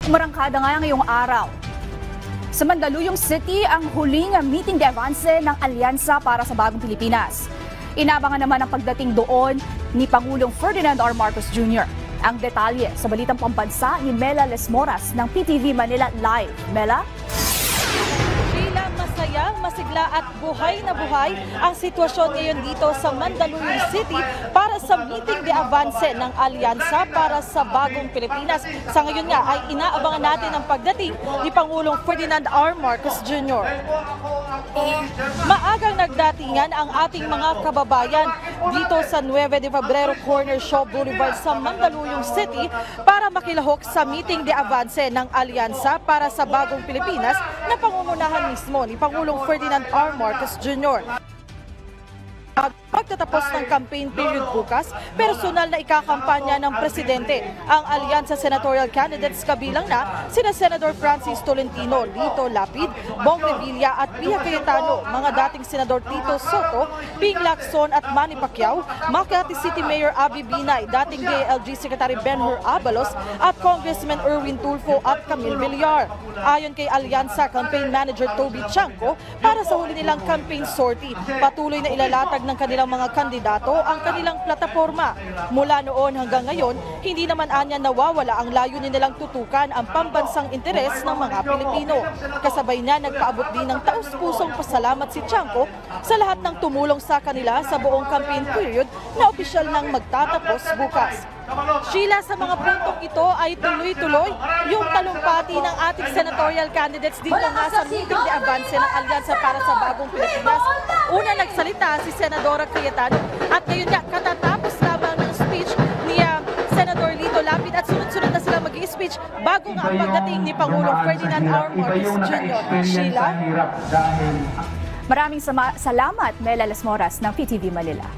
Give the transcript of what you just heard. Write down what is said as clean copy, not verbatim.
Umarangkada nga ngayong araw. Sa Mandaluyong City, ang huling meeting de avance ng Alyansa para sa Bagong Pilipinas. Inabangan naman ang pagdating doon ni Pangulong Ferdinand R. Marcos Jr. Ang detalye sa Balitang Pambansa ni Mela Lesmoras ng PTV Manila Live. Mela? Masaya, masigla at buhay na buhay ang sitwasyon ngayon dito sa Mandaluyong City para sa meeting de avance ng Alyansa para sa Bagong Pilipinas. Sa ngayon nga ay inaabangan natin ang pagdating ni Pangulong Ferdinand R. Marcos Jr. Maagang nagdatingan ang ating mga kababayan dito sa 9 de Febrero Corner Shop Boulevard sa Mandaluyong City para makilahok sa meeting de avance ng Alyansa para sa Bagong Pilipinas na pangungunahan mismo ni Pangulong Ferdinand R. Marcos Jr. Pagtatapos ng campaign period bukas, personal na ikakampanya ng Presidente ang Alyansa Senatorial Candidates kabilang na sina Senador Francis Tolentino, Lito Lapid, Bong Revilla at Pia Cayetano, mga dating Senador Tito Soto, Ping Lacson at Manny Pacquiao, Makati City Mayor Abby Binay, dating DILG Secretary Ben-Hur Abalos at Congressman Erwin Tulfo at Camille Villar. Ayon kay Alyansa Campaign Manager Toby Chanco, para sa huli nilang campaign sortie, patuloy na ilalatag ng kanilang mga kandidato ang kanilang plataporma. Mula noon hanggang ngayon, hindi naman anya nawawala ang layunin nilang tutukan ang pambansang interes ng mga Pilipino. Kasabay na nagpaabot din ng taus-pusong pasalamat si Chanco sa lahat ng tumulong sa kanila sa buong campaign period na opisyal nang magtatapos bukas. Sheila, sa mga puntong ito ay tuloy-tuloy yung talumpati ng ating senatorial candidates dito nga sa meeting de avance ng Alyansa para sa Bagong Pilipinas. Una nagsalita si Senadora Cayetano at ngayon nga katatapos lamang ng speech ni Senador Lito Lapid at sunod-sunod na sila mag-i-speech bago nga ang pagdating ni Pangulong Ferdinand R. Marcos Jr. Sheila? Maraming salamat, Mela Lesmoras ng PTV Manila.